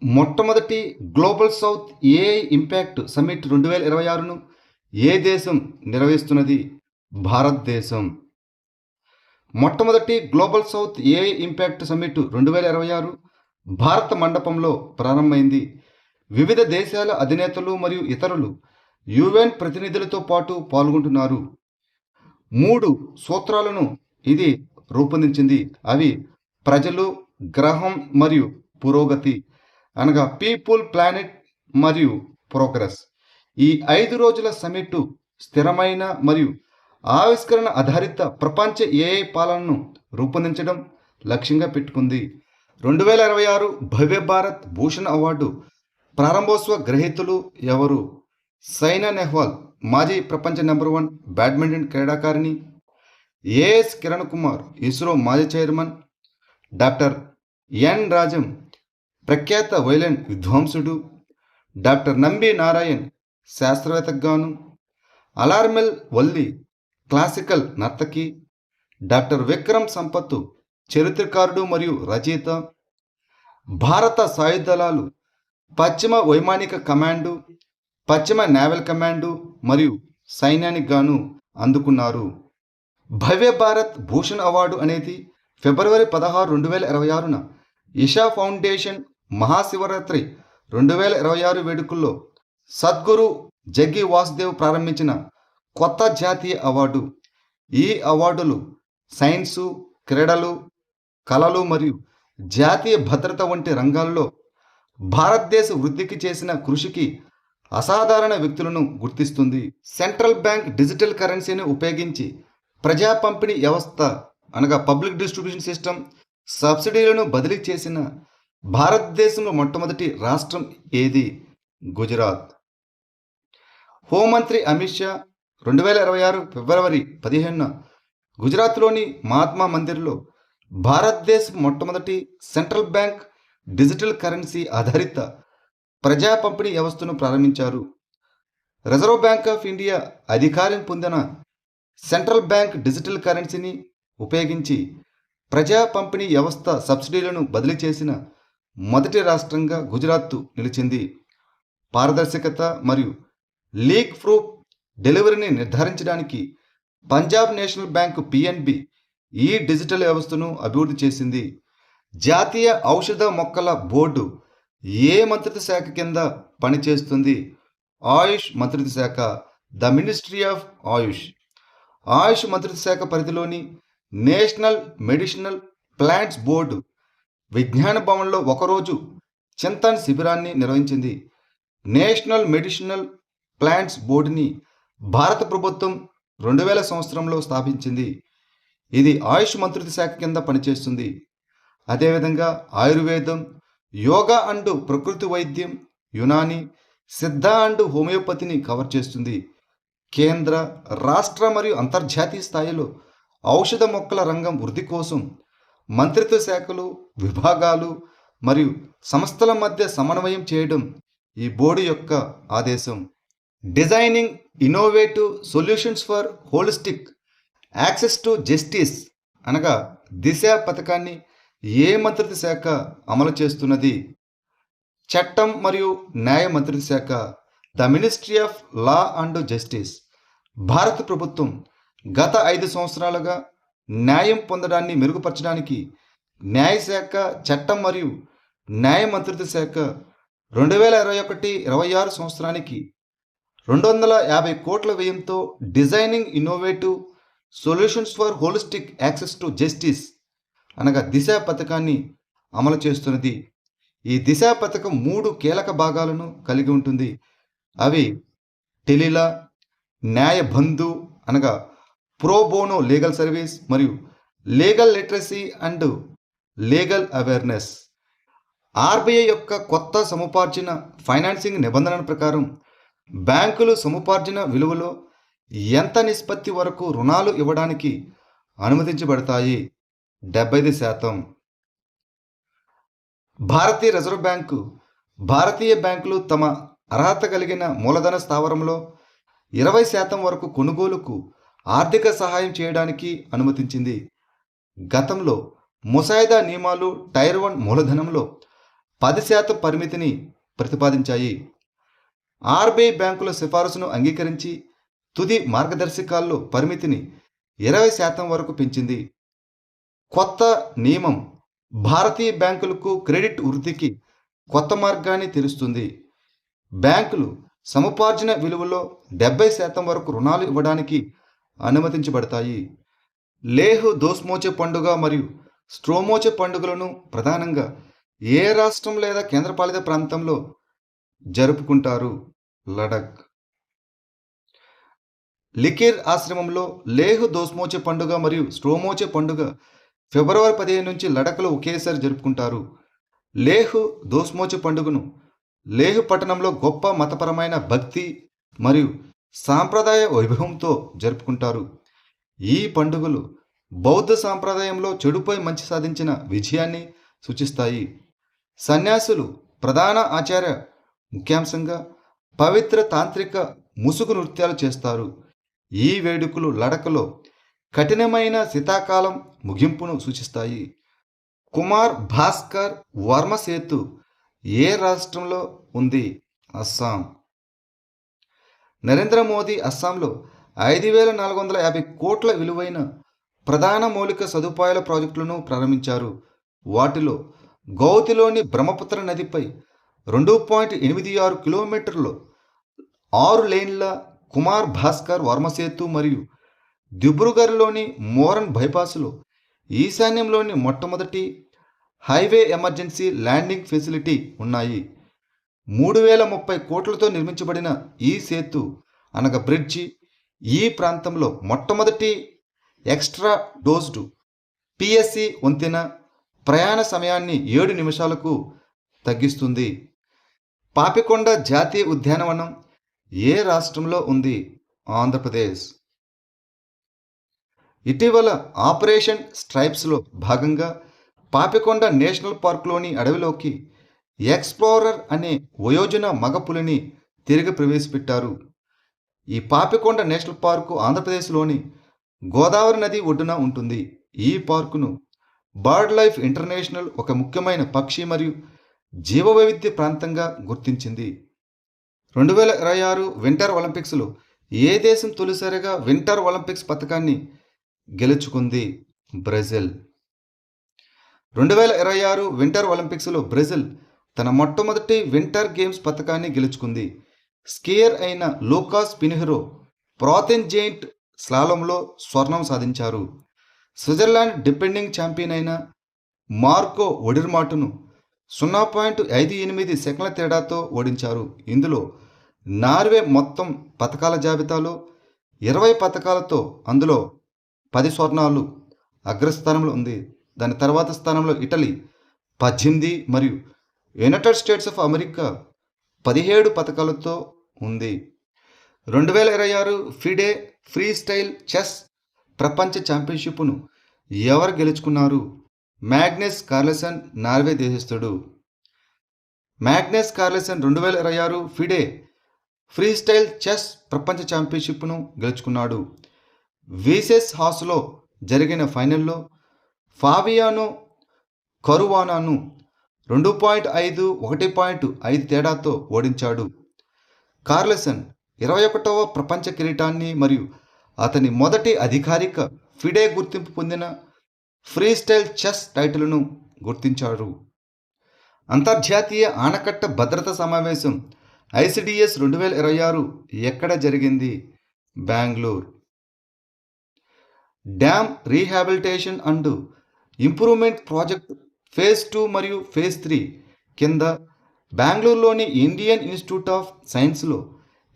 మొట్టమొదటి global south AI impact summit 2026ను ఏ దేశం నిర్వహిస్తున్నది? భారతదేశం. మొట్టమొదటి global south AI impact summit 2026 భారత మండపంలో ప్రారంభమైంది. వివిధ దేశాల అధినేతలు మరియు ఇతరులు యుఎన్ ప్రతినిధులతో పాటు పాల్గొంటున్నారు. 3 సూత్రాలను ఇది రూపొందించింది. అవి ప్రజలు, గ్రహం మరియు పురోగతి, అనగా పీపుల్, ప్లానెట్ మరియు ప్రోగ్రెస్. ఈ 5 రోజుల సమ్మిట్ స్థిరమైన మరియు ఆవిష్కరణ ఆధారిత ప్రపంచ ఏఐ పాలనను రూపొందించడం లక్ష్యంగా పెట్టుకుంది. 2026 భవ్య భారత్ భూషణ్ అవార్డు ప్రారంభోత్సవ గ్రహీతలు ఎవరు? సైనా నెహ్వాల్, మాజీ ప్రపంచ నెంబర్ 1 బ్యాడ్మింటన్ క్రీడాకారిణి. ఏఎస్ కిరణ్ కుమార్, ఇస్రో మాజీ చైర్మన్. డాక్టర్ ఎన్ రాజం, ప్రఖ్యాత వైలిన్ విద్వాంసుడు. డాక్టర్ నంబి నారాయణ్, శాస్త్రవేత్తగాను. అలార్మెల్ వల్లి, క్లాసికల్ నర్తకి. డాక్టర్ విక్రమ్ సంపత్, చరిత్రకారుడు మరియు రచయిత. భారత సాయుధ దళాలు పశ్చిమ వైమానిక కమాండు, పశ్చిమ నేవల్ కమాండు మరియు సైన్యానికి గాను అందుకున్నారు. భవ్య భారత్ భూషణ్ అవార్డు అనేది ఫిబ్రవరి 16, 2026న ఇషా ఫౌండేషన్ మహాశివరాత్రి 2026 వేడుకల్లో సద్గురు జగ్గి వాసుదేవ్ ప్రారంభించిన కొత్త జాతీయ అవార్డు. ఈ అవార్డులు సైన్సు, క్రీడలు, కళలు మరియు జాతీయ భద్రత వంటి రంగాల్లో భారతదేశ వృద్ధికి చేసిన కృషికి అసాధారణ వ్యక్తులను గుర్తిస్తుంది. సెంట్రల్ బ్యాంక్ డిజిటల్ కరెన్సీని ఉపయోగించి ప్రజా పంపిణీ వ్యవస్థ, అనగా పబ్లిక్ డిస్ట్రిబ్యూషన్ సిస్టమ్ సబ్సిడీలను బదిలీ చేసిన భారతదేశంలో మొట్టమొదటి రాష్ట్రం ఏది? గుజరాత్. హోంమంత్రి అమిత్ షా 2026 ఫిబ్రవరి 15న గుజరాత్లోని మహాత్మా మందిర్లో భారతదేశం మొట్టమొదటి సెంట్రల్ బ్యాంక్ డిజిటల్ కరెన్సీ ఆధారిత ప్రజా పంపిణీ వ్యవస్థను ప్రారంభించారు. రిజర్వ్ బ్యాంక్ ఆఫ్ ఇండియా అధికారం పొందిన సెంట్రల్ బ్యాంక్ డిజిటల్ కరెన్సీని ఉపయోగించి ప్రజా పంపిణీ వ్యవస్థ సబ్సిడీలను బదిలీ చేసిన మొదటి రాష్ట్రంగా గుజరాత్ నిలిచింది. పారదర్శకత మరియు లీక్ ప్రూఫ్ డెలివరీని నిర్ధారించడానికి పంజాబ్ నేషనల్ బ్యాంకు పిఎన్బి ఈ డిజిటల్ వ్యవస్థను అభివృద్ధి చేసింది. జాతీయ ఔషధ మొక్కల బోర్డు ఏ మంత్రిత్వ శాఖ కింద పనిచేస్తుంది? ఆయుష్ మంత్రిత్వ శాఖ, ద మినిస్ట్రీ ఆఫ్ ఆయుష్. ఆయుష్ మంత్రిత్వ శాఖ పరిధిలోని నేషనల్ మెడిసినల్ ప్లాంట్స్ బోర్డు విజ్ఞాన భవన్లో ఒకరోజు చింతన్ శిబిరాన్ని నిర్వహించింది. నేషనల్ మెడిసినల్ ప్లాంట్స్ బోర్డుని భారత ప్రభుత్వం 2000 సంవత్సరంలో స్థాపించింది. ఇది ఆయుష్ మంత్రిత్వ శాఖ కింద పనిచేస్తుంది. అదేవిధంగా ఆయుర్వేదం, యోగా అండ్ ప్రకృతి వైద్యం, యునాని, సిద్ధ అండ్ హోమియోపతిని కవర్ చేస్తుంది. కేంద్ర, రాష్ట్ర మరియు అంతర్జాతీయ స్థాయిలో ఔషధ మొక్కల రంగం వృద్ధి కోసం మంత్రిత్వ శాఖలు, విభాగాలు మరియు సంస్థల మధ్య సమన్వయం చేయడం ఈ బోర్డు యొక్క ఆదేశం. Designing innovative solutions for holistic access to justice, అనగా దిశ పథకాన్ని ఏ మంత్రిత్వ శాఖ అమలు చేస్తున్నది? చట్టం మరియు న్యాయ మంత్రిత్వ శాఖ, the ministry of law and justice. భారత ప్రభుత్వం గత 5 సంవత్సరాలుగా న్యాయం పొందడాన్ని మెరుగుపరచడానికి న్యాయశాఖ, చట్టం మరియు న్యాయ మంత్రిత్వ శాఖ 2021-26 సంవత్సరానికి 250 కోట్ల వ్యయంతో designing innovative solutions for holistic access to justice, అనగా దిశ పథకాన్ని అమలు చేస్తున్నది. ఈ దిశ పథకం 3 కీలక భాగాలను కలిగి ఉంటుంది. అవి టెలిలా, న్యాయ బంధు, అనగా ప్రోబోనో లీగల్ సర్వీస్, మరియు legal literacy and legal awareness. RBI యొక్క కొత్త సముపార్జన ఫైనాన్సింగ్ నిబంధనల ప్రకారం బ్యాంకులు సముపార్జన విలువలో ఎంత నిష్పత్తి వరకు రుణాలు ఇవ్వడానికి అనుమతించబడతాయి? 75%. భారతీయ రిజర్వ్ బ్యాంకు భారతీయ బ్యాంకులు తమ అర్హత కలిగిన మూలధన స్థావరంలో 20% వరకు కొనుగోలుకు ఆర్థిక సహాయం చేయడానికి అనుమతించింది. గతంలో ముసాయిదా నియమాలు టైర్ 1 మూలధనంలో 10% పరిమితిని ప్రతిపాదించాయి. ఆర్బీఐ బ్యాంకుల సిఫారసును అంగీకరించి తుది మార్గదర్శకాల్లో పరిమితిని 20% వరకు పెంచింది. కొత్త నియమం భారతీయ బ్యాంకులకు క్రెడిట్ వృద్ధికి కొత్త మార్గాన్ని తెరుస్తుంది. బ్యాంకులు సముపార్జన విలువలో 70% వరకు రుణాలు ఇవ్వడానికి అనుమతించబడతాయి. లేహ్ దోస్మోచే పండుగ మరియు స్ట్రోమోచే పండుగలను ప్రధానంగా ఏ రాష్ట్రం లేదా కేంద్రపాలిత ప్రాంతంలో జరుపుకుంటారు? లడఖ్. లికిర్ ఆశ్రమంలో లేహ్ దోస్మోచే పండుగ మరియు స్ట్రోమోచే పండుగ ఫిబ్రవరి 15 నుంచి లడఖ్లో ఒకేసారి జరుపుకుంటారు. లేహ్ దోస్మోచే పండుగను లేహ్ పట్టణంలో గొప్ప మతపరమైన భక్తి మరియు సాంప్రదాయ వైభవంతో జరుపుకుంటారు. ఈ పండుగలు బౌద్ధ సాంప్రదాయంలో చెడుపై మంచి సాధించిన విజయాన్ని సూచిస్తాయి. సన్యాసులు ప్రధాన ఆచార్య ముఖ్యాంశంగా పవిత్ర తాంత్రిక ముసుగు నృత్యాలు చేస్తారు. ఈ వేడుకలు లడఖ్లో కఠినమైన శీతాకాలం ముగింపును సూచిస్తాయి. కుమార్ భాస్కర్ వర్మ సేతు ఏ రాష్ట్రంలో ఉంది? అస్సాం. నరేంద్ర మోదీ అస్సాంలో 5,450 కోట్ల విలువైన ప్రధాన మౌలిక సదుపాయాల ప్రాజెక్టులను ప్రారంభించారు. వాటిలో గౌతిలోని బ్రహ్మపుత్ర నదిపై 2.86 కిలోమీటర్లు 6 లేన్ల కుమార్ భాస్కర్ వర్మ సేతు మరియు దిబ్రూగర్లోని మోరన్ బైపాస్లో ఈశాన్యంలోని మొట్టమొదటి హైవే ఎమర్జెన్సీ ల్యాండింగ్ ఫెసిలిటీ ఉన్నాయి. 3,030 కోట్లతో నిర్మించబడిన ఈ సేతు అనగా బ్రిడ్జి ఈ ప్రాంతంలో మొట్టమొదటి ఎక్స్ట్రా డోజ్డ్ పిఎస్సి వంతెన ప్రయాణ సమయాన్ని 7 నిమిషాలకు తగ్గిస్తుంది. పాపికొండ జాతీయ ఉద్యానవనం ఏ రాష్ట్రంలో ఉంది? ఆంధ్రప్రదేశ్. ఇటీవల ఆపరేషన్ స్ట్రైప్స్లో భాగంగా పాపికొండ నేషనల్ పార్క్లోని అడవిలోకి ఎక్స్ప్లోరర్ అనే వయోజన మగపులిని తిరిగి ప్రవేశపెట్టారు. ఈ పాపికొండ నేషనల్ పార్కు ఆంధ్రప్రదేశ్లోని గోదావరి నది ఒడ్డున ఉంటుంది. ఈ పార్కును బర్డ్ లైఫ్ ఇంటర్నేషనల్ ఒక ముఖ్యమైన పక్షి మరియు జీవవైవిధ్య ప్రాంతంగా గుర్తించింది. 2026 వింటర్ ఒలింపిక్స్లో ఏ దేశం తొలిసారిగా వింటర్ ఒలింపిక్స్ పథకాన్ని గెలుచుకుంది? బ్రెజిల్. 2026 వింటర్ ఒలింపిక్స్లో బ్రెజిల్ తన మొట్టమొదటి వింటర్ గేమ్స్ పథకాన్ని గెలుచుకుంది. స్కీయర్ అయిన లూకాస్ పినిహెరో ప్రాథెన్ జెయింట్ స్లాలంలో స్వర్ణం సాధించారు. స్విట్జర్లాండ్ డిపెండింగ్ ఛాంపియన్ అయిన మార్కో ఒడిర్మాటును 0.58 సెకండ్ల తేడాతో ఓడించారు. ఇందులో నార్వే మొత్తం పథకాల జాబితాలో 20 పథకాలతో అందులో 10 స్వర్ణాలు అగ్రస్థానంలో ఉంది. దాని తర్వాత స్థానంలో ఇటలీ 18 మరియు యునైటెడ్ స్టేట్స్ ఆఫ్ అమెరికా 17 పథకాలతో ఉంది. 2026 ఫిడే ఫ్రీ స్టైల్ చెస్ ప్రపంచ ఛాంపియన్షిప్ను ఎవరు గెలుచుకున్నారు? మ్యాగ్నస్ కార్ల్సన్ నార్వే దేశస్థుడు. Magnus Carlsen 2026 FIDE freestyle chess ప్రపంచ ఛాంపియన్షిప్ను గెలుచుకున్నాడు. వీసెస్ హాస్లో జరిగిన ఫైనల్లో ఫాబియానో కరువానాను 2.5, 1.5 తేడాతో ఓడించాడు. కార్ల్సన్ 21వ ప్రపంచ కిరీటాన్ని మరియు అతని మొదటి అధికారిక ఫిడే గుర్తింపు పొందిన ఫ్రీ స్టైల్ చెస్ టైటిల్ను గుర్తించారు. అంతర్జాతీయ ఆనకట్ట భద్రతా సమావేశం ఐసిడిఎస్ 2026 ఎక్కడ జరిగింది? Bengaluru. Dam rehabilitation and improvement project phase 2 మరియు ఫేజ్ 3 కింద బెంగళూరులోని ఇండియన్ ఇన్స్టిట్యూట్ ఆఫ్ సైన్స్లో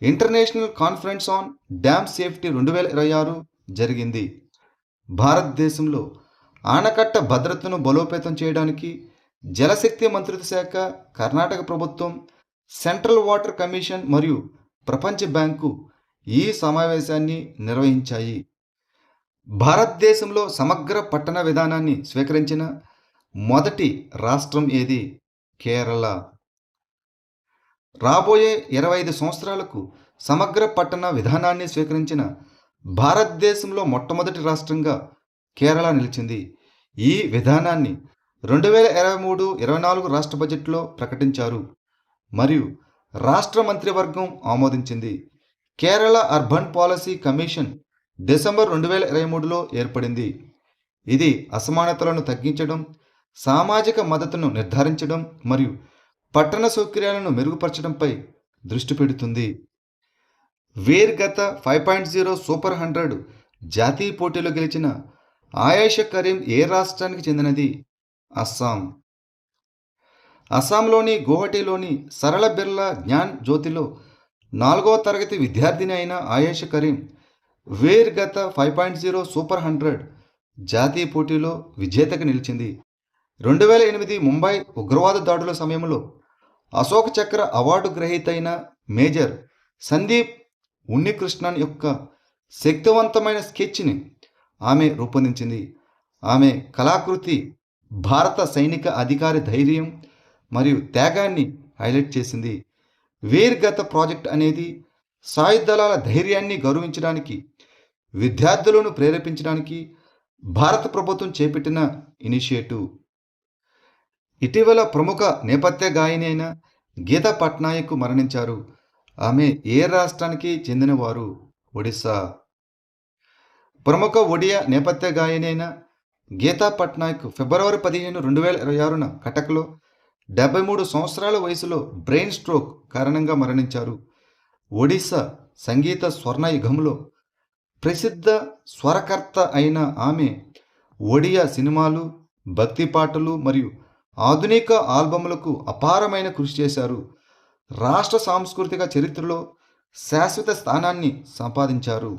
international conference on dam safety 2026 జరిగింది. భారతదేశంలో ఆనకట్ట భద్రతను బలోపేతం చేయడానికి జలశక్తి మంత్రిత్వ శాఖ, కర్ణాటక ప్రభుత్వం, సెంట్రల్ వాటర్ కమిషన్ మరియు ప్రపంచ బ్యాంకు ఈ సమావేశాన్ని నిర్వహించాయి. భారతదేశంలో సమగ్ర పట్టణ విధానాన్ని స్వీకరించిన మొదటి రాష్ట్రం ఏది? కేరళ. రాబోయే 25 సంవత్సరాలకు సమగ్ర పట్టణ విధానాన్ని స్వీకరించిన భారతదేశంలో మొట్టమొదటి రాష్ట్రంగా కేరళ నిలిచింది. ఈ విధానాన్ని 2023-24 రాష్ట్ర బడ్జెట్లో ప్రకటించారు మరియు రాష్ట్ర మంత్రివర్గం ఆమోదించింది. Kerala urban policy commission December 2023లో ఏర్పడింది. ఇది అసమానతలను తగ్గించడం, సామాజిక మద్దతును నిర్ధారించడం మరియు పట్టణ సౌకర్యాలను మెరుగుపరచడంపై దృష్టి పెడుతుంది. వీర్ గత 5.0 సూపర్ 100 జాతీయ పోటీలో గెలిచిన ఆయేషా కరీం ఏ రాష్ట్రానికి చెందినది? అస్సాం. అస్సాంలోని గౌహటిలోని సరళ బిర్లా జ్ఞాన్ జ్యోతిలో 4వ తరగతి విద్యార్థిని అయిన ఆయేషా కరీం వీర్ గత 5.0 సూపర్ 100 జాతీయ పోటీలో విజేతగా నిలిచింది. 2008 ముంబై ఉగ్రవాద దాడుల సమయంలో అశోక్ చక్ర అవార్డు గ్రహీత అయిన మేజర్ సందీప్ ఉన్నికృష్ణన్ యొక్క శక్తివంతమైన స్కెచ్ని ఆమె రూపొందించింది. ఆమె కళాకృతి భారత సైనిక అధికారి ధైర్యం మరియు త్యాగాన్ని హైలైట్ చేసింది. వీర్ గత ప్రాజెక్ట్ అనేది సాయుధ దళాల ధైర్యాన్ని గౌరవించడానికి, విద్యార్థులను ప్రేరేపించడానికి భారత ప్రభుత్వం చేపట్టిన ఇనిషియేటివ్. ఇటీవల ప్రముఖ నేపథ్య గాయని అయిన గీతా పట్నాయక్ మరణించారు. ఆమె ఏ రాష్ట్రానికి చెందినవారు? ఒడిశా. ప్రముఖ ఒడియా నేపథ్య గాయని అయిన గీతా పట్నాయక్ ఫిబ్రవరి 15, 2026న కటక్లో 73 సంవత్సరాల వయసులో బ్రెయిన్ స్ట్రోక్ కారణంగా మరణించారు. ఒడిశా సంగీత స్వర్ణయుగంలో ప్రసిద్ధ స్వరకర్త అయిన ఆమె ఒడియా సినిమాలు, భక్తి పాటలు మరియు ఆధునిక ఆల్బమ్లకు అపారమైన కృషి చేశారు. రాష్ట్ర సాంస్కృతిక చరిత్రలో శాశ్వత స్థానాన్ని సంపాదించారు.